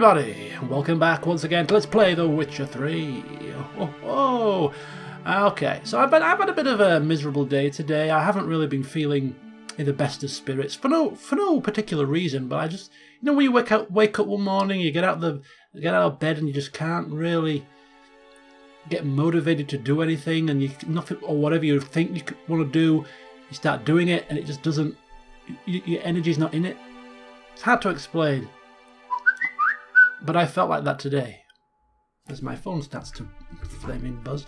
everybody, and welcome back once again to Let's Play The Witcher 3. Okay, so I've had a bit of a miserable day today. I haven't really been feeling in the best of spirits for no particular reason, but I just, you know, when you wake up one morning, you get out of bed and you just can't really get motivated to do anything, and nothing, or whatever you think you want to do, you start doing it and it just doesn't, your energy's not in it. It's hard to explain. But I felt like that today, as my phone starts to flaming buzz.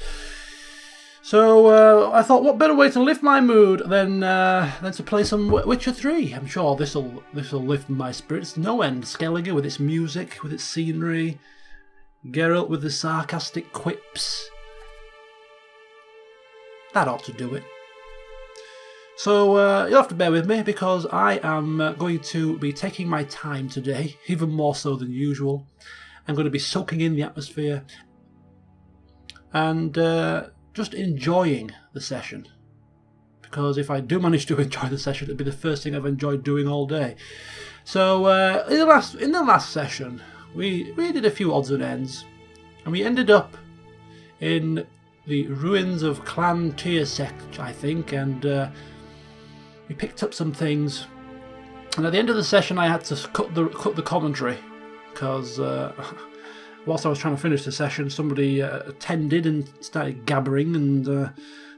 So I thought, what better way to lift my mood than to play some Witcher 3? I'm sure this'll lift my spirits no end. Skellige with its music, with its scenery, Geralt with the sarcastic quips. That ought to do it. So you'll have to bear with me, because I am going to be taking my time today, even more so than usual. I'm going to be soaking in the atmosphere and just enjoying the session. Because if I do manage to enjoy the session, it'll be the first thing I've enjoyed doing all day. So in the last session, we did a few odds and ends, and we ended up in the ruins of Clan Tearsec, I think, and we picked up some things, and at the end of the session I had to cut the commentary, because whilst I was trying to finish the session, somebody attended and started gabbering, and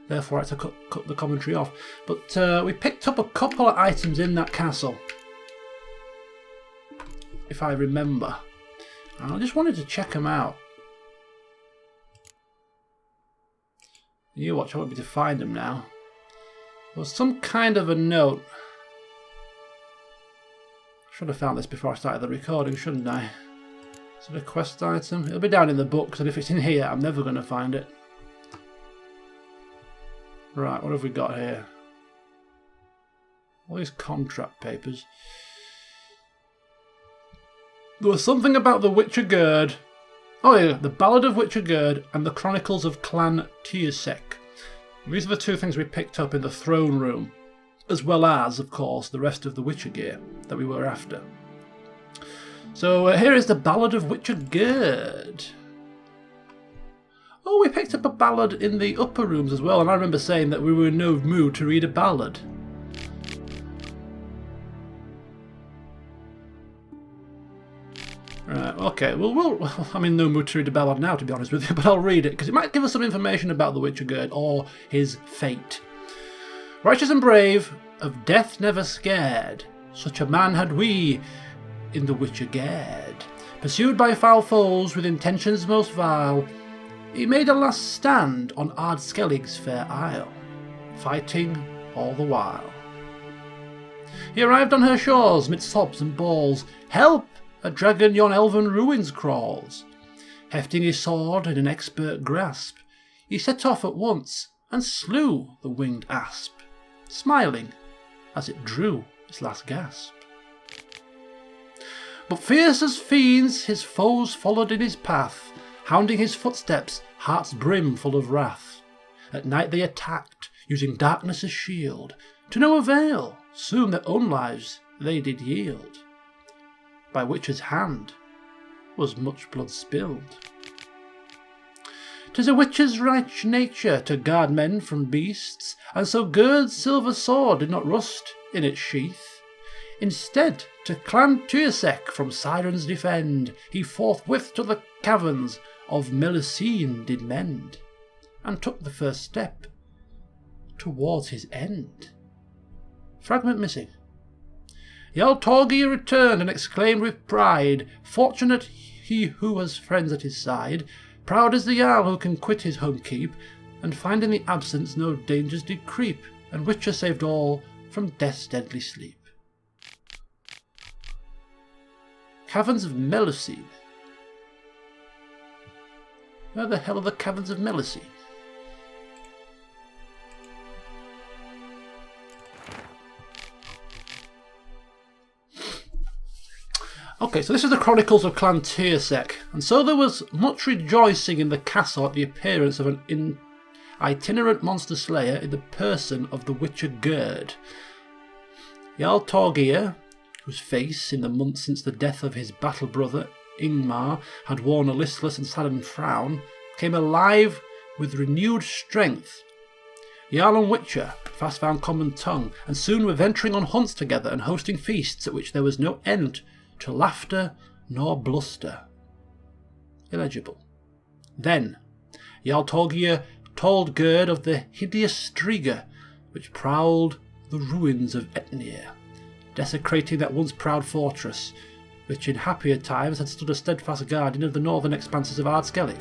therefore I had to cut the commentary off. But we picked up a couple of items in that castle, if I remember, and I just wanted to check them out. You watch, I want me to find them now. There was some kind of a note. I should have found this before I started the recording, shouldn't I? Is it a quest item? It'll be down in the books, and if it's in here, I'm never going to find it. Right, what have we got here? All these contract papers. There was something about the Witcher Gerd. Oh yeah, the Ballad of Witcher Gerd and the Chronicles of Clan Tearsec. These are the two things we picked up in the throne room, as well as, of course, the rest of the Witcher gear that we were after. So here is the Ballad of Witcher Gerd. Oh, we picked up a ballad in the upper rooms as well, and I remember saying that we were in no mood to read a ballad. Right, okay, well, I'm in no mood to read a ballad now, to be honest with you, but I'll read it, because it might give us some information about the Witcher Gerd, or his fate. Righteous and brave, of death never scared, such a man had we in the Witcher Gerd. Pursued by foul foes with intentions most vile, he made a last stand on Ard Skellig's fair isle, fighting all the while. He arrived on her shores, midst sobs and bawls, help! A dragon yon elven ruins crawls. Hefting his sword in an expert grasp, he set off at once and slew the winged asp, smiling as it drew its last gasp. But fierce as fiends his foes followed in his path, hounding his footsteps, hearts brimful of wrath. At night they attacked, using darkness as shield, to no avail, soon their own lives they did yield. By Witcher's hand was much blood spilled. 'Tis a Witcher's right nature to guard men from beasts, and so Gerd's silver sword did not rust in its sheath. Instead, to Clan Tearsec from sirens defend, he forthwith to the caverns of Melusine did mend, and took the first step towards his end. Fragment missing. Jarl Torgir returned and exclaimed with pride, fortunate he who has friends at his side, proud is the Jarl who can quit his home keep, and find in the absence no dangers did creep, and Witcher saved all from death's deadly sleep. Caverns of Melusine. Where the hell are the Caverns of Melusine? Okay, so this is the Chronicles of Clan Tearsec, and so there was much rejoicing in the castle at the appearance of an itinerant monster slayer in the person of the Witcher Gerd. Jarl Torgir, whose face, in the months since the death of his battle brother, Ingmar had worn a listless and saddened frown, came alive with renewed strength. Jarl and Witcher fast found common tongue, and soon were venturing on hunts together and hosting feasts at which there was no end to laughter nor bluster. Illegible. Then Jarl Torgir told Gerd of the hideous Striga which prowled the ruins of Etnir, desecrating that once proud fortress, which in happier times had stood a steadfast guardian of the northern expanses of Ardskellig.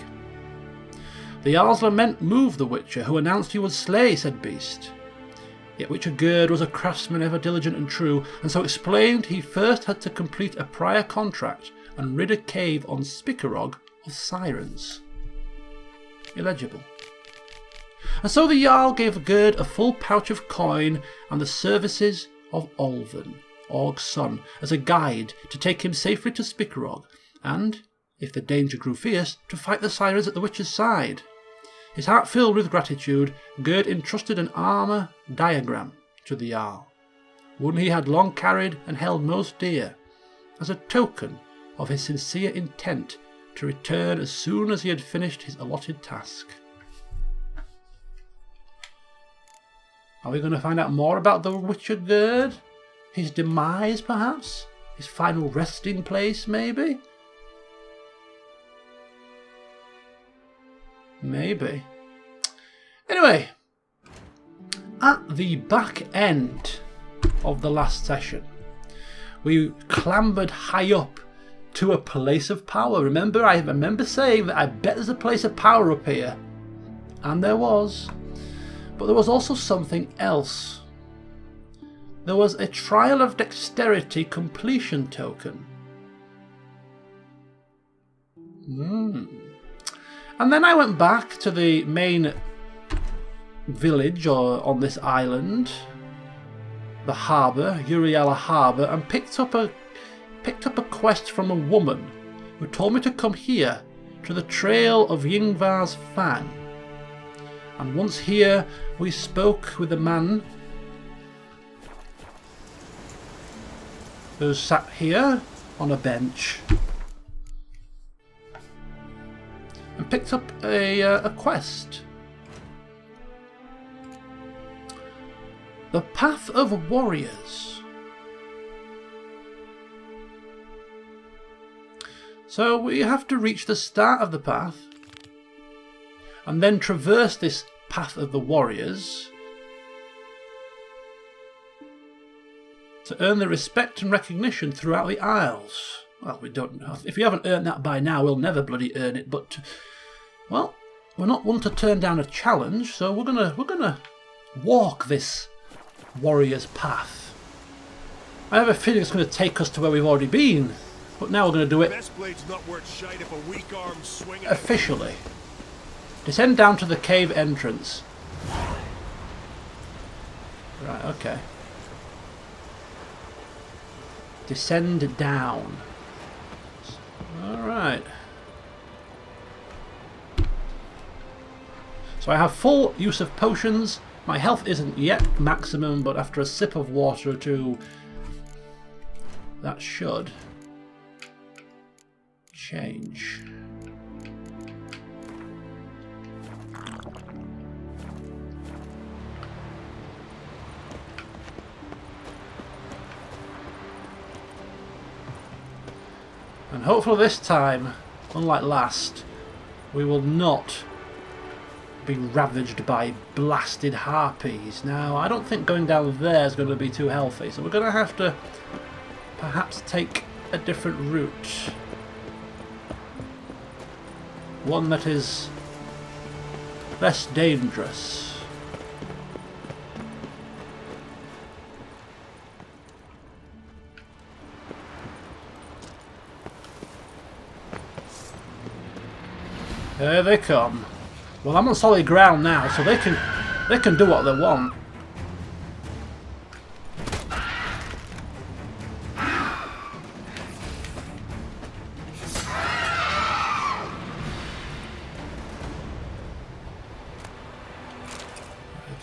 The Jarl's lament moved the Witcher, who announced he would slay said beast. Yet Witcher Gerd was a craftsman ever diligent and true, and so explained he first had to complete a prior contract and rid a cave on Spikarog of sirens. Illegible. And so the Jarl gave Gerd a full pouch of coin and the services of Olven, Org's son, as a guide to take him safely to Spikarog, and, if the danger grew fierce, to fight the sirens at the Witcher's side. His heart filled with gratitude, Gerd entrusted an armour diagram to the Jarl, one he had long carried and held most dear, as a token of his sincere intent to return as soon as he had finished his allotted task. Are we going to find out more about the Witcher Gerd? His demise, perhaps? His final resting place, maybe? Maybe. Anyway, at the back end of the last session, we clambered high up to a place of power. I remember saying that I bet there's a place of power up here. And there was. But there was also something else. There was a Trial of Dexterity completion token. And then I went back to the main village on this island, the harbour, Uriala Harbour, and picked up a quest from a woman who told me to come here to the Trail of Yngvar's Fang. And once here, we spoke with a man who sat here on a bench and picked up a quest. The Path of Warriors. So we have to reach the start of the path and then traverse this Path of the Warriors to earn the respect and recognition throughout the Isles. Well, we don't know. If we haven't earned that by now, we'll never bloody earn it. But, well, we're not one to turn down a challenge, so we're gonna walk this warrior's path. I have a feeling it's going to take us to where we've already been, but now we're going to do it officially. Descend down to the cave entrance. Right, okay. Descend down. Alright. So I have full use of potions. My health isn't yet maximum, but after a sip of water or two, that should change. And hopefully this time, unlike last, we will not be ravaged by blasted harpies. Now, I don't think going down there is going to be too healthy, so we're going to have to perhaps take a different route. One that is less dangerous. Here they come. Well, I'm on solid ground now, so they can do what they want.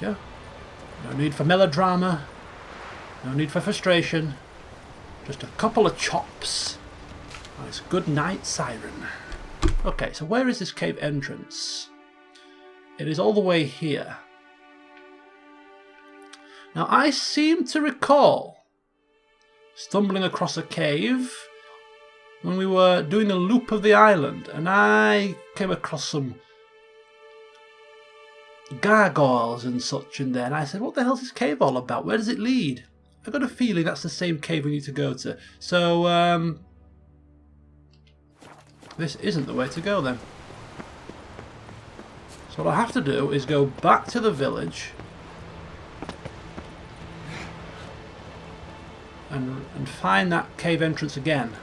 There we go. No need for melodrama. No need for frustration. Just a couple of chops. Nice good night siren. Okay, so where is this cave entrance? It is all the way here. Now I seem to recall stumbling across a cave when we were doing a loop of the island, and I came across some gargoyles and such in there, and I said, what the hell's this cave all about? Where does it lead? I've got a feeling that's the same cave we need to go to. So, this isn't the way to go then. So what I have to do is go back to the village and find that cave entrance again.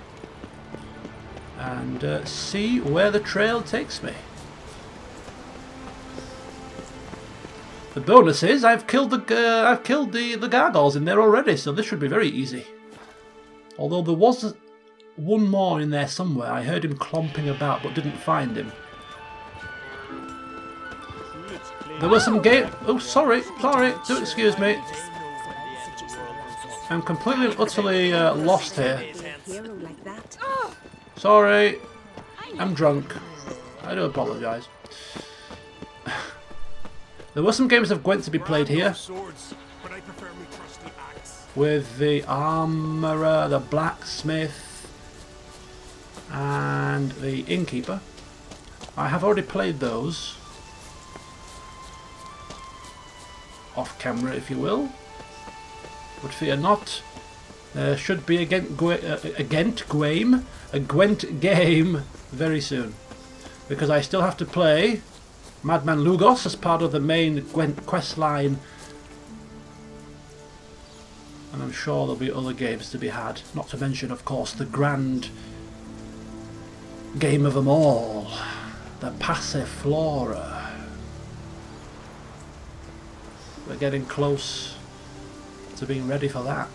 And see where the trail takes me. The bonus is I've killed the gargoyles in there already, so this should be very easy. Although there was one more in there somewhere. I heard him clomping about but didn't find him. There were some game. Oh, sorry. Do excuse me. I'm completely and utterly lost here. Sorry. I'm drunk. I do apologise. There were some games of Gwent to be played here. With the armourer, the blacksmith, and the innkeeper. I have already played those. Off camera, if you will. But fear not. There should be a Gwent game very soon. Because I still have to play Madman Lugos as part of the main Gwent quest line. And I'm sure there'll be other games to be had. Not to mention, of course, the grand game of them all. The Passiflora. We're getting close to being ready for that.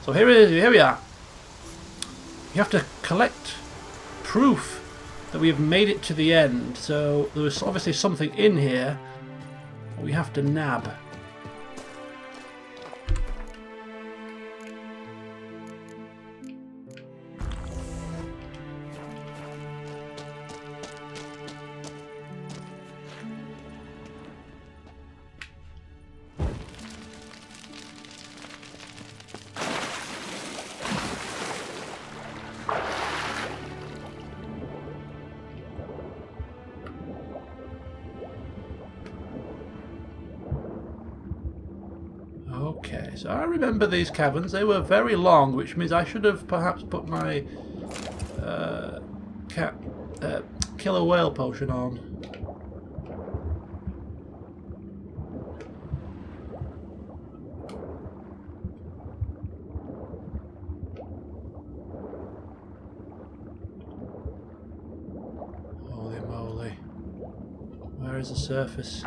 So here we are. You have to collect proof that we have made it to the end. So there was obviously something in here that we have to nab. Okay, so I remember these caverns. They were very long, which means I should have perhaps put my killer whale potion on. Holy moly. Where is the surface?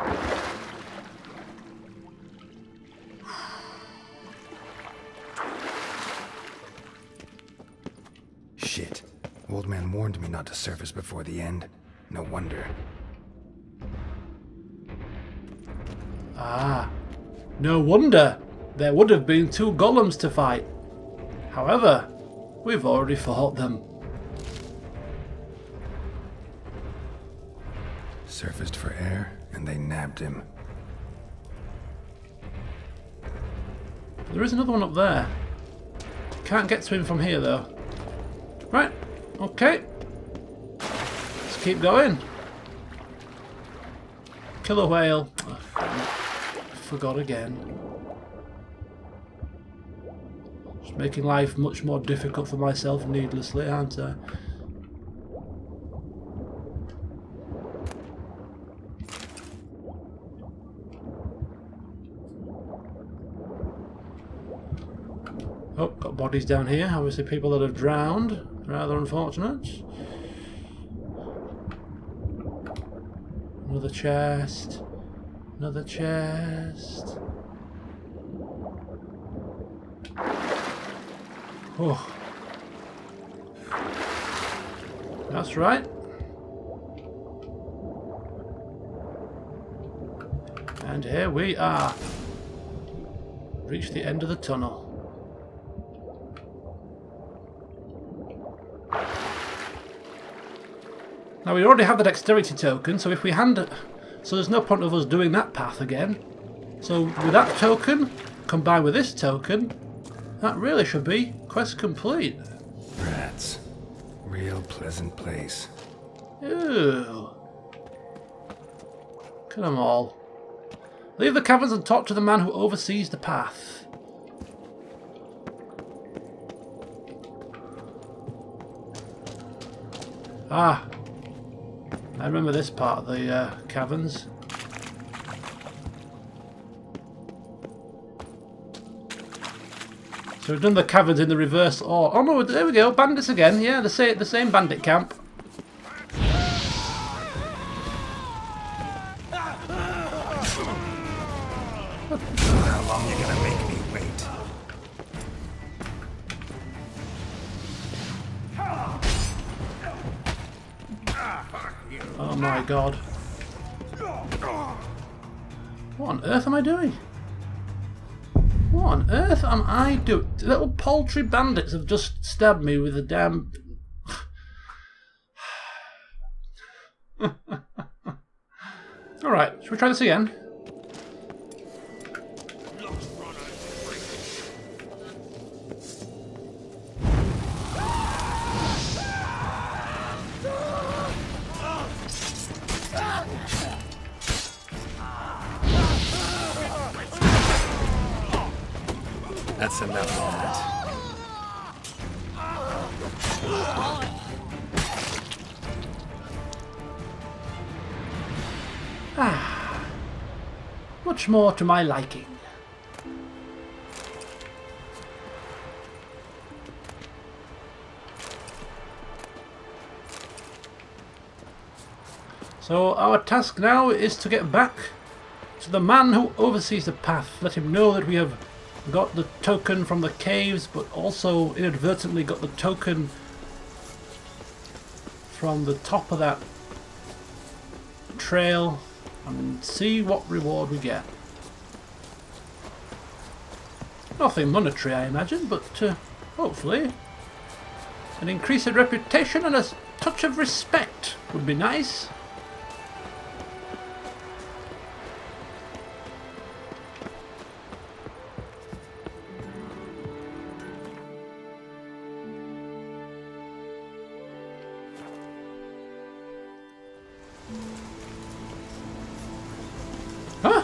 Shit. Old man warned me not to surface before the end. No wonder. Ah, no wonder. There would have been 2 golems to fight. However, we've already fought them. Surfaced for air, and they nabbed him. There is another one up there. Can't get to him from here though. Right, okay. Let's keep going. Killer whale. Oh, damn it. Forgot again. Just making life much more difficult for myself needlessly, aren't I? Oh, got bodies down here. Obviously people that have drowned. Rather unfortunate. Another chest. Another chest. Oh. That's right. And here we are. Reached the end of the tunnel. Now we already have the dexterity token, so if we hand it... So there's no point of us doing that path again. So with that token, combined with this token, that really should be quest complete. Rats. Real pleasant place. Ooh. Look at them all. Leave the caverns and talk to the man who oversees the path. Ah. I remember this part of the caverns. So we've done the caverns in the reverse order. Oh no, there we go, bandits again. Yeah, the same bandit camp. How long you gonna make me wait? Oh my god. What on earth am I doing? What on earth am I doing? Little paltry bandits have just stabbed me with a damn... Alright, shall we try this again? That's enough of that. Much more to my liking. So our task now is to get back to the man who oversees the path. Let him know that we have got the token from the caves, but also inadvertently got the token from the top of that trail, and see what reward we get. Nothing monetary, I imagine, but hopefully an increase in reputation and a touch of respect would be nice. Huh?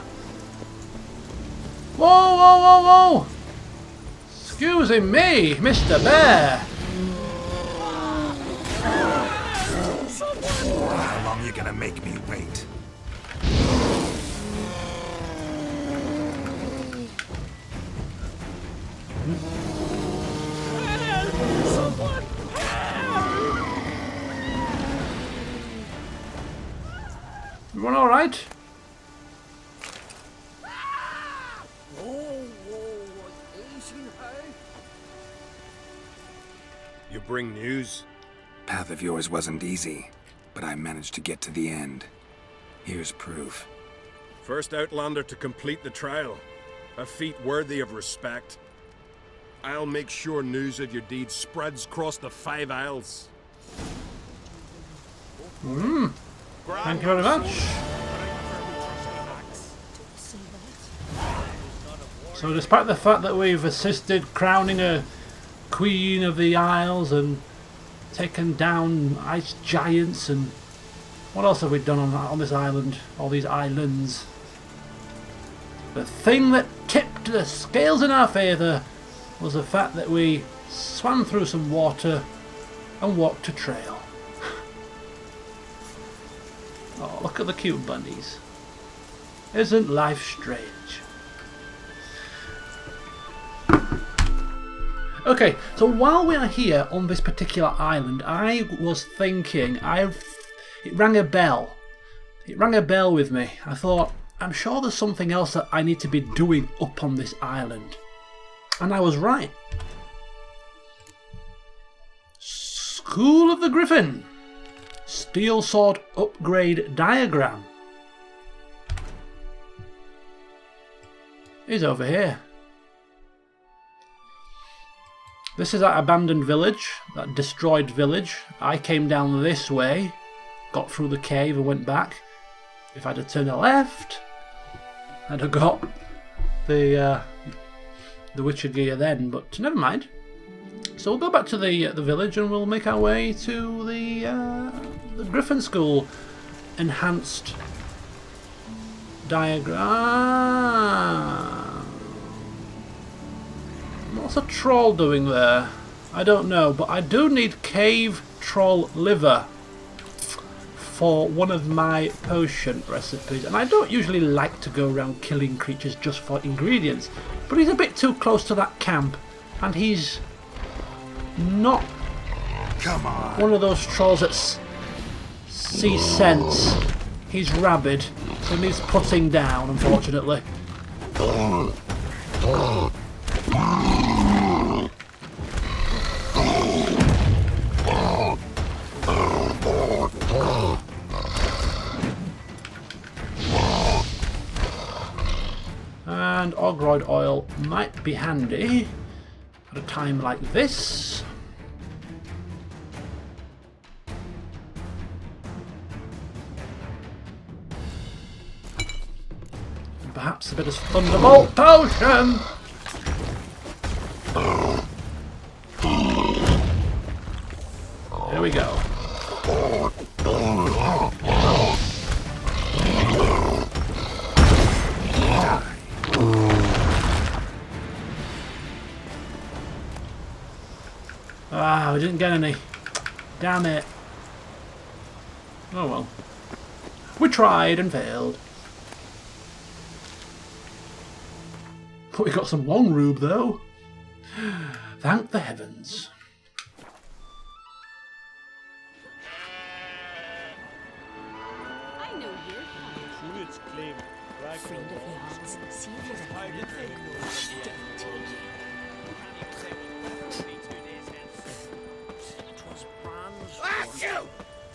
Whoa, whoa, whoa, whoa! Excuse me, Mr. Bear! How long you gonna make me wait? Everyone alright? You bring news? Path of yours wasn't easy, but I managed to get to the end. Here's proof. First Outlander to complete the trial. A feat worthy of respect. I'll make sure news of your deeds spreads across the 5 Isles. Thank you very much. So despite the fact that we've assisted crowning a Queen of the Isles and taken down ice giants, and what else have we done on this island? All these islands. The thing that tipped the scales in our favour was the fact that we swam through some water and walked a trail. Oh, look at the cute bunnies. Isn't life strange? Okay, so while we are here on this particular island, I was thinking, it rang a bell. It rang a bell with me. I thought, I'm sure there's something else that I need to be doing up on this island. And I was right. School of the Griffin. Steel Sword Upgrade Diagram. Is over here. This is that abandoned village, that destroyed village. I came down this way, got through the cave and went back. If I'd have turned left, I'd have got the Witcher gear then, but never mind. So we'll go back to the village and we'll make our way to the Griffin School enhanced diagram. What's a troll doing there? I don't know, but I do need cave troll liver for one of my potion recipes, and I don't usually like to go around killing creatures just for ingredients, but he's a bit too close to that camp, and he's not one of those trolls that sees sense. He's rabid, so he needs putting down, unfortunately. And Ogroid oil might be handy at a time like this. And perhaps a bit of Thunderbolt potion! Here we go. Ah, we didn't get any. Damn it. Oh well. We tried and failed. But we got some long rube though. Thank the heavens. I know you're coming. Friend of yours, see if you're ready. Get taken.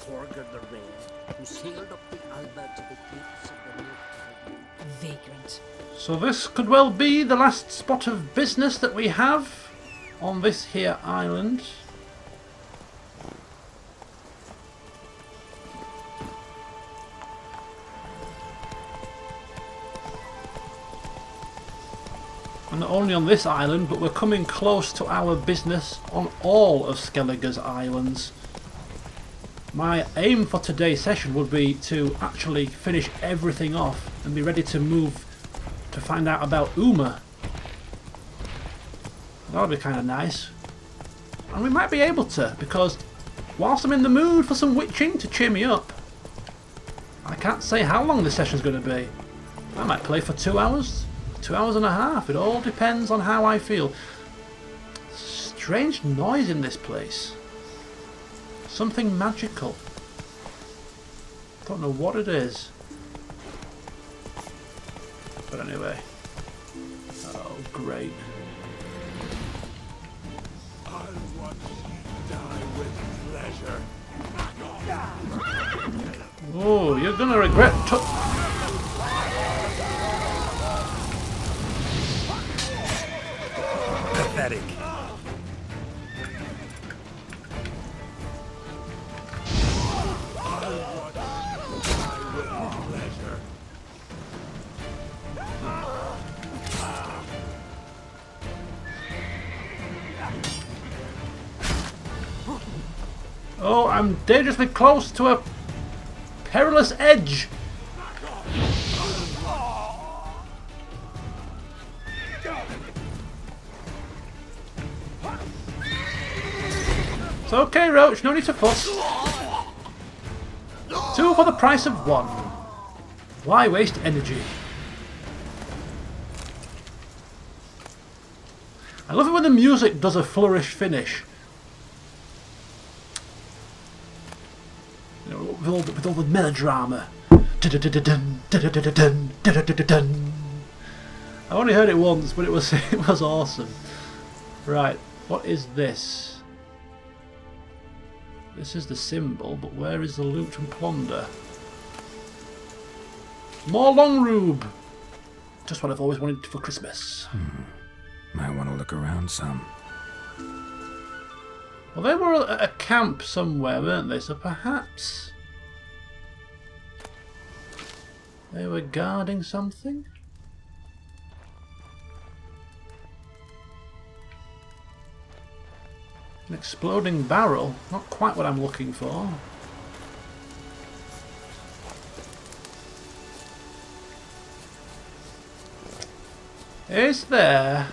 Torgr the Red, who sailed up the Alba to the gates of the North. Vagrant. So this could well be the last spot of business that we have on this here island. And not only on this island, but we're coming close to our business on all of Skellige's islands. My aim for today's session would be to actually finish everything off and be ready to move to find out about Uma. That would be kind of nice. And we might be able to, because whilst I'm in the mood for some witching to cheer me up, I can't say how long this session's going to be. I might play for 2 hours, 2 hours and a half. It all depends on how I feel. Strange noise in this place. Something magical. Don't know what it is. But anyway. Oh, great. I watch you die with pleasure. Oh, you're gonna regret Pathetic. Oh, I'm dangerously close to a perilous edge. It's okay, Roach, no need to fuss. 2 for the price of 1. Why waste energy? I love it when the music does a flourish finish. You know, with all the melodrama. I only heard it once, but it was it was awesome. Right, what is this? This is the symbol, but where is the loot and plunder? More long rube! Just what I've always wanted for Christmas. Might want to look around some. Well, they were at a camp somewhere, weren't they? So perhaps They were guarding something? An exploding barrel? Not quite what I'm looking for. Is there?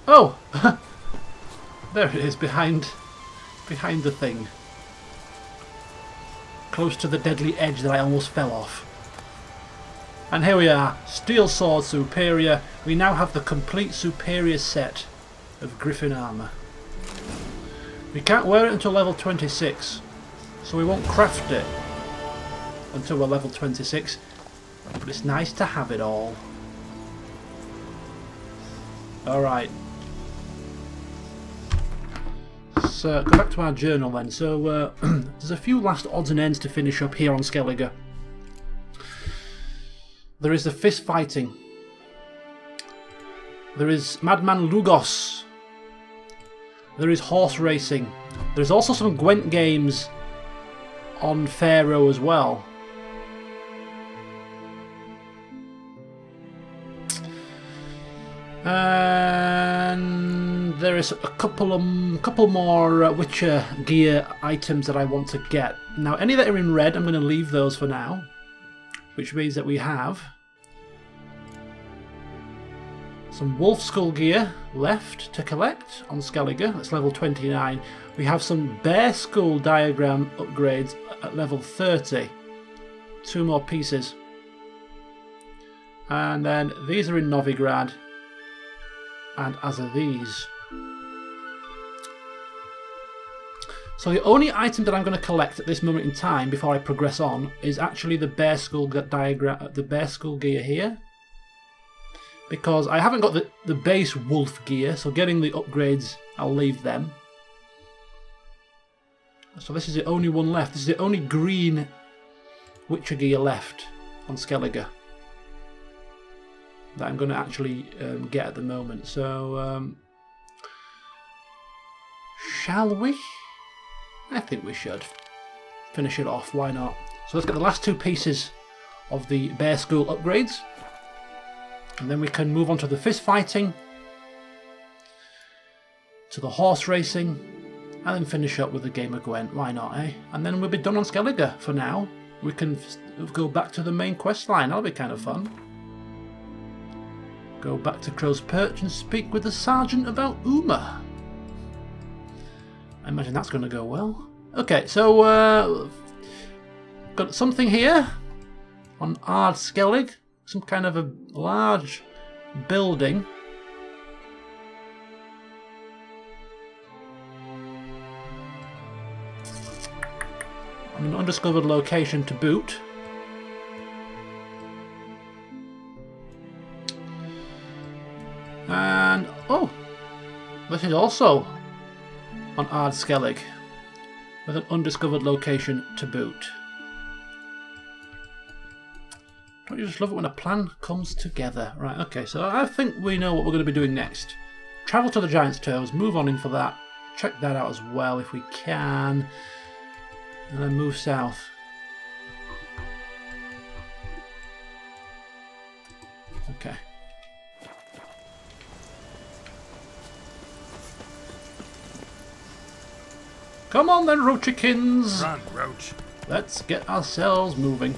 Oh! There it is, behind the thing. Close to the deadly edge that I almost fell off. And here we are, Steel Sword Superior. We now have the complete Superior set of Griffin armour. We can't wear it until level 26, so we won't craft it until we're level 26, but it's nice to have it all. Alright. So, go back to our journal then. So, there's a few last odds and ends to finish up here on Skellige. There is the fist fighting. There is Madman Lugos. There is horse racing. There's also some Gwent games on Pharaoh as well. And there is a couple more Witcher gear items that I want to get. Now, any that are in red, I'm going to leave those for now, which means that we have some Wolf Skull gear left to collect on Skellige. That's level 29. We have some Bear Skull diagram upgrades at level 30. 2 more pieces. And then these are in Novigrad. And as are these. So the only item that I'm going to collect at this moment in time before I progress on is actually the Bear Skull diagram, the Bear Skull gear here. Because I haven't got the base wolf gear, so getting the upgrades, I'll leave them. So this is the only one left. This is the only green Witcher gear left on Skellige that I'm going to actually get at the moment. So, shall we? I think we should finish it off. Why not? So let's get the last 2 pieces of the Bear Skull upgrades. And then we can move on to the fist fighting, to the horse racing, and then finish up with the game of Gwent. Why not, eh? And then we'll be done on Skellige for now. We can go back to the main quest line. That'll be kind of fun. Go back to Crow's Perch and speak with the sergeant about Uma. I imagine that's going to go well. Okay, so got something here on Ard Skellig. Some kind of a large building. On an undiscovered location to boot. And, oh, this is also on Ard Skellig with an undiscovered location to boot. Don't you just love it when a plan comes together? Right, okay, so I think we know what we're going to be doing next. Travel to the Giant's Toes, move on in for that. Check that out as well if we can. And then move south. Okay. Come on then, Roachikins! Run, Roach. Let's get ourselves moving.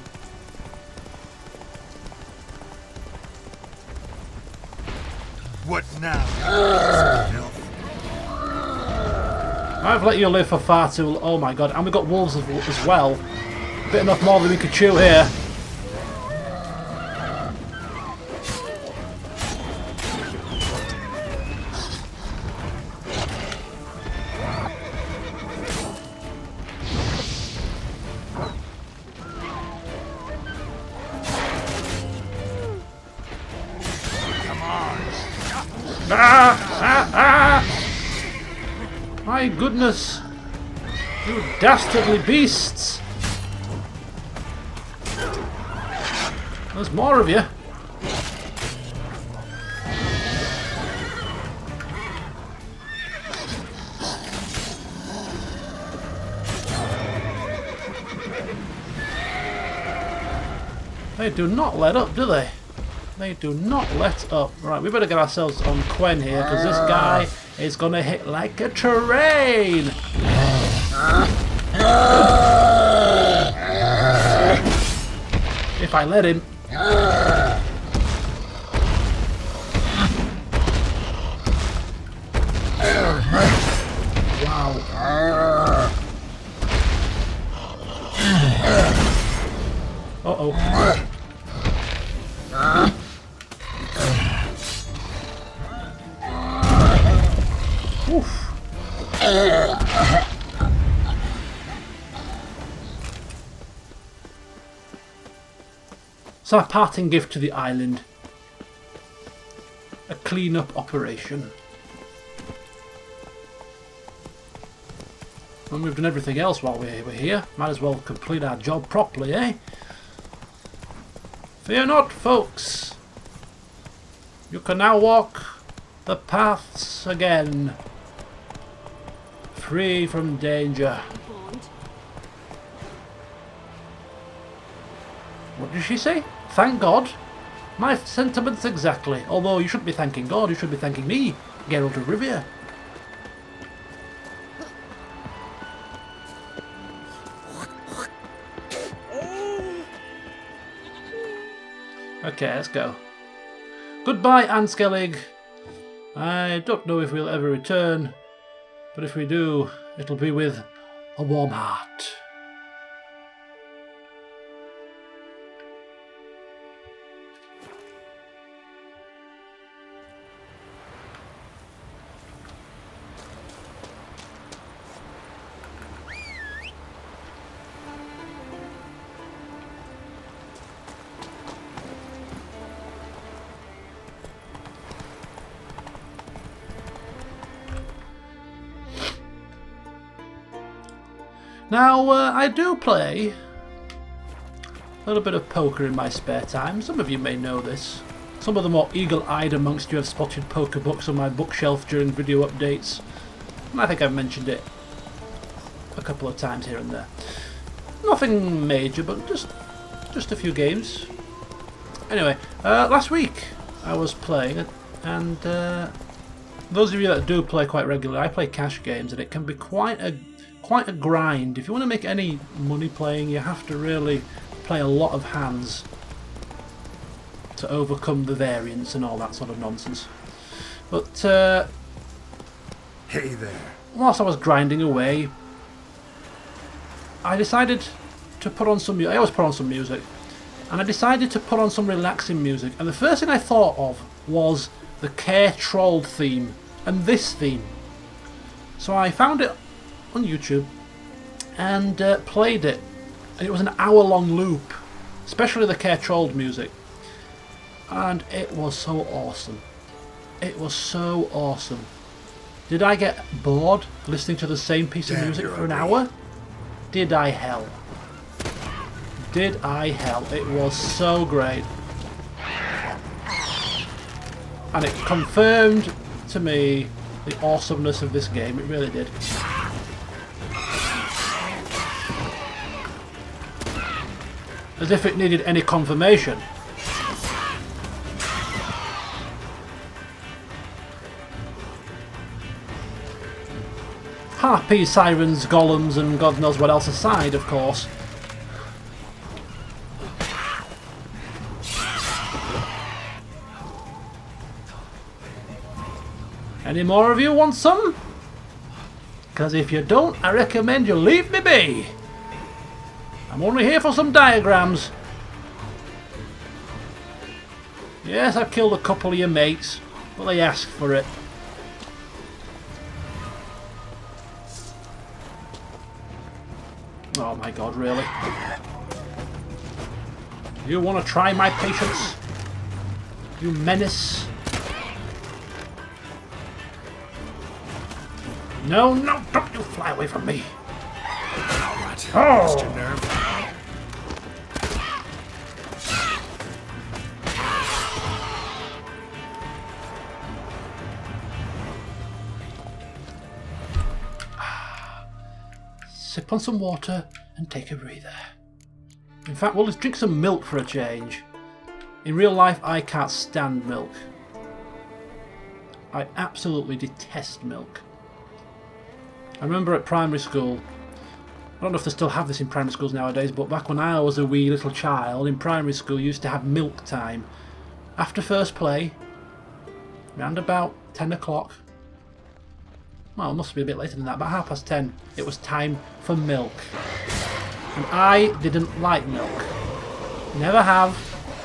What now? I've let you live for far too long. Oh my god, and we've got wolves as well. Bit enough more than we could chew here. My goodness! You dastardly beasts! There's more of you. They do not let up, do they? They do not let up. Right, we better get ourselves on Quen here, because this guy is going to hit like a train. If I let him. Wow. Uh-oh. Oof. So a parting gift to the island. A clean-up operation. When we've done everything else while we're here, might as well complete our job properly, eh? Fear not, folks. You can now walk the paths again. Free from danger. What did she say? Thank God? My sentiments exactly. Although you shouldn't be thanking God, you should be thanking me, Geralt of Rivia. Okay, let's go. Goodbye, Anskellig. I don't know if we'll ever return, but if we do, it'll be with a warm heart. Now, I do play a little bit of poker in my spare time. Some of you may know this. Some of the more eagle-eyed amongst you have spotted poker books on my bookshelf during video updates. And I think I've mentioned it a couple of times here and there. Nothing major, but just a few games. Anyway, last week I was playing, and those of you that do play quite regularly, I play cash games, and it can be quite a grind. If you want to make any money playing, you have to really play a lot of hands to overcome the variance and all that sort of nonsense. But Hey there. whilst I was grinding away, I decided to put on some music. I always put on some music, and I decided to put on some relaxing music, and the first thing I thought of was the Care Trolled theme and this theme. So I found it on YouTube and played it, and it was an hour-long loop, especially the Care Trolled music, and it was so awesome. It was so awesome. Did I get bored listening to the same piece of music for an hour? Did I hell? Did I hell? It was so great, and it confirmed to me the awesomeness of this game. It really did. As if it needed any confirmation. Harpies, sirens, golems, and God knows what else aside, of course. Any more of you want some? Because if you don't, I recommend you leave me be. I'm only here for some diagrams. Yes, I've killed a couple of your mates, but they asked for it. Oh my god, really? You want to try my patience? You menace? No, no, don't you fly away from me. Oh! Mr. Nerve. Sip on some water and take a breather. In fact, we'll just drink some milk for a change. In real life, I can't stand milk. I absolutely detest milk. I remember at primary school, I don't know if they still have this in primary schools nowadays, but back when I was a wee little child, in primary school you used to have milk time. After first play, round about 10 o'clock, well, it must be a bit later than that, about 10:30, it was time for milk. And I didn't like milk. Never have.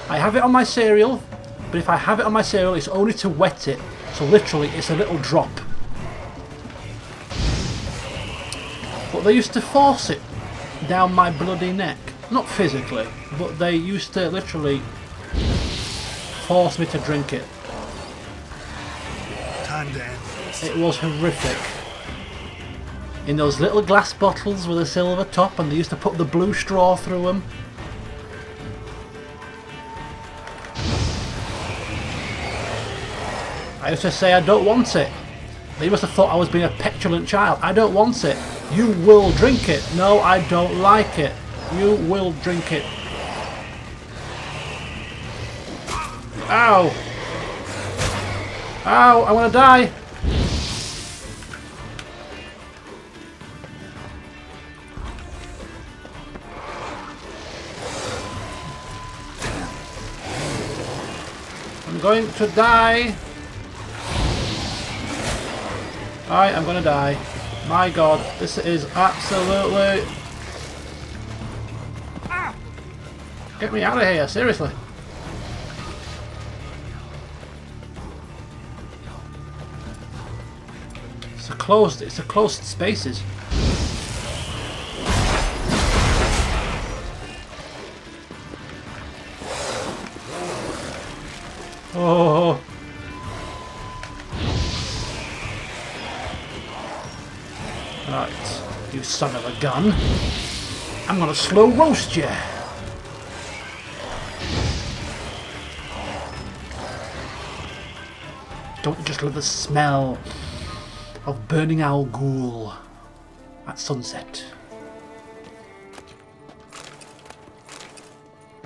I have it on my cereal, but if I have it on my cereal, it's only to wet it. So literally, it's a little drop. But they used to force it down my bloody neck. Not physically, but they used to literally force me to drink it. Time to end this. It was horrific. In those little glass bottles with a silver top, and they used to put the blue straw through them. I used to say I don't want it. They must have thought I was being a petulant child. I don't want it. You will drink it. No, I don't like it. You will drink it. Ow! Ow, I want to die! I'm going to die! I am going to die. My god, this is absolutely... Get me out of here, seriously. It's a closed spaces. Oh. Right, you son of a gun. I'm gonna slow roast you. Don't just love the smell of burning Al Ghul at sunset.